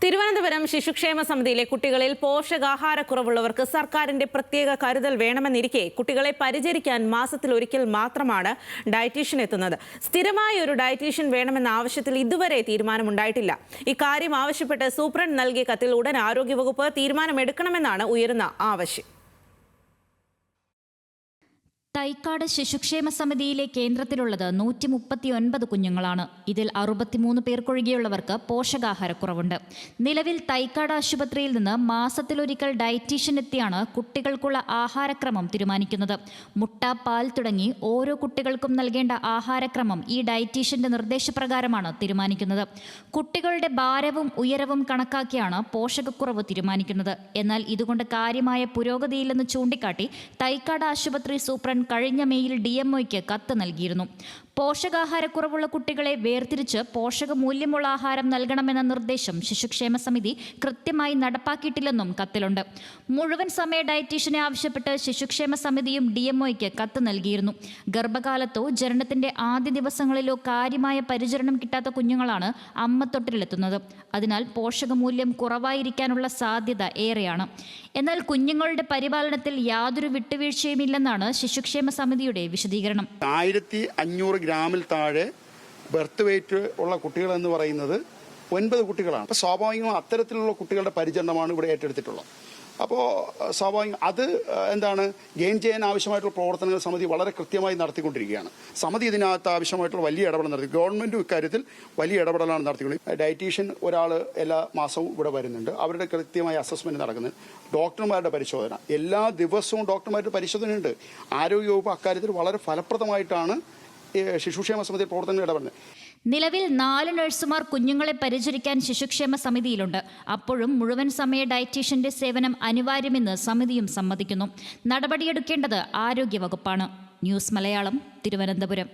തിരുവനന്തപുരം ശിശുക്ഷേമ സമിതിയിലെ കുട്ടികളിൽ പോഷകാഹാരക്കുറവുള്ളവർക്ക് സർക്കാരിന്റെ പ്രത്യേക കരുതൽ വേണമെന്നിരിക്കെ കുട്ടികളെ പരിചരിക്കാൻ മാസത്തിൽ ഒരിക്കൽ മാത്രമാണ് ഡയറ്റീഷ്യൻ എത്തുന്നത്. സ്ഥിരമായ ഒരു ഡയറ്റീഷ്യൻ വേണമെന്ന ആവശ്യത്തിൽ ഇതുവരെ തീരുമാനമുണ്ടായിട്ടില്ല. ഇക്കാര്യം ആവശ്യപ്പെട്ട് സൂപ്രണ്ട് നൽകിയ കത്തിൽ ഉടൻ ആരോഗ്യവകുപ്പ് തീരുമാനമെടുക്കണമെന്നാണ് ഉയരുന്ന ആവശ്യം. തൈക്കാട് ശിശുക്ഷേമ സമിതിയിലെ കേന്ദ്രത്തിലുള്ളത് 139 കുഞ്ഞുങ്ങളാണ്. ഇതിൽ 63 പേർക്കൊഴികെയുള്ളവർക്ക് പോഷകാഹാരക്കുറവുണ്ട്. നിലവിൽ തൈക്കാട് ആശുപത്രിയിൽ നിന്ന് മാസത്തിലൊരിക്കൽ ഡയറ്റീഷ്യൻ എത്തിയാണ് കുട്ടികൾക്കുള്ള ആഹാരക്രമം തീരുമാനിക്കുന്നത്. മുട്ട, പാൽ തുടങ്ങി ഓരോ കുട്ടികൾക്കും നൽകേണ്ട ആഹാരക്രമം ഈ ഡയറ്റീഷ്യന്റെ നിർദ്ദേശപ്രകാരമാണ് തീരുമാനിക്കുന്നത്. കുട്ടികളുടെ ഭാരവും ഉയരവും കണക്കാക്കിയാണ് പോഷകക്കുറവ് തീരുമാനിക്കുന്നത്. എന്നാൽ ഇതുകൊണ്ട് കാര്യമായ പുരോഗതിയില്ലെന്ന് ചൂണ്ടിക്കാട്ടി തൈക്കാട് ആശുപത്രി സൂപ്രണ്ട് കഴിഞ്ഞ മെയിൽ DMOയ്ക്ക് കത്ത് നൽകിയിരുന്നു. പോഷകാഹാരക്കുറവുള്ള കുട്ടികളെ വേർതിരിച്ച് പോഷകമൂല്യമുള്ള ആഹാരം നൽകണമെന്ന നിർദ്ദേശം ശിശുക്ഷേമ സമിതി കൃത്യമായി നടപ്പാക്കിയിട്ടില്ലെന്നും കത്തിലുണ്ട്. മുഴുവൻ സമയ ഡയറ്റീഷ്യനെ ആവശ്യപ്പെട്ട് ശിശുക്ഷേമ സമിതിയും DMOയ്ക്ക് കത്ത് നൽകിയിരുന്നു. ഗർഭകാലത്തോ ജനനത്തിന്റെ ആദ്യ ദിവസങ്ങളിലോ കാര്യമായ പരിചരണം കിട്ടാത്ത കുഞ്ഞുങ്ങളാണ് അമ്മത്തൊട്ടിലെത്തുന്നത്. അതിനാൽ പോഷകമൂല്യം കുറവായിരിക്കാനുള്ള സാധ്യത ഏറെയാണ്. എന്നാൽ കുഞ്ഞുങ്ങളുടെ പരിപാലനത്തിൽ യാതൊരു വിട്ടുവീഴ്ചയുമില്ലെന്നാണ് ശിശുക്ഷേമ സമിതിയുടെ വിശദീകരണം. 1500 ഗ്രാമിൽ താഴെ ബർത്ത് വെയിറ്റ് ഉള്ള കുട്ടികൾ എന്ന് പറയുന്നത് 9 കുട്ടികളാണ്. അപ്പോൾ സ്വാഭാവികവും അത്തരത്തിലുള്ള കുട്ടികളുടെ പരിചരണമാണ് ഇവിടെ ഏറ്റെടുത്തിട്ടുള്ളത്. അപ്പോൾ സ്വാഭാവികം അത് ഗെയിൻ ചെയ്യാൻ ആവശ്യമായിട്ടുള്ള പ്രവർത്തനങ്ങൾ സമിതി വളരെ കൃത്യമായി നടത്തിക്കൊണ്ടിരിക്കുകയാണ്. സമിതി ഇതിനകത്ത് ആവശ്യമായിട്ടുള്ള വലിയ ഇടപെടൽ നടത്തി. ഗവൺമെൻറ്റും ഇക്കാര്യത്തിൽ വലിയ ഇടപെടലാണ് നടത്തിക്കൊണ്ടിരിക്കുന്നത്. ഡയറ്റീഷ്യൻ ഒരാൾ എല്ലാ മാസവും ഇവിടെ വരുന്നുണ്ട്. അവരുടെ കൃത്യമായ അസസ്മെൻറ്റ് നടക്കുന്നുണ്ട്. ഡോക്ടർമാരുടെ പരിശോധന എല്ലാ ദിവസവും ഡോക്ടർമാരുടെ പരിശോധനയുണ്ട്. ആരോഗ്യവകുപ്പ് അക്കാര്യത്തിൽ വളരെ ഫലപ്രദമായിട്ടാണ് ശിശുക്ഷേമ സമിതി പ്രവർത്തനങ്ങൾ ഇടപെടുന്നത്. നിലവിൽ 4 നഴ്സുമാർ കുഞ്ഞുങ്ങളെ പരിചരിക്കാൻ ശിശുക്ഷേമ സമിതിയിലുണ്ട്. അപ്പോഴും മുഴുവൻ സമയ ഡയറ്റീഷ്യന്റെ സേവനം അനിവാര്യമെന്ന് സമിതിയും സമ്മതിക്കുന്നു. നടപടിയെടുക്കേണ്ടത് ആരോഗ്യവകുപ്പാണ്. ന്യൂസ് മലയാളം, തിരുവനന്തപുരം.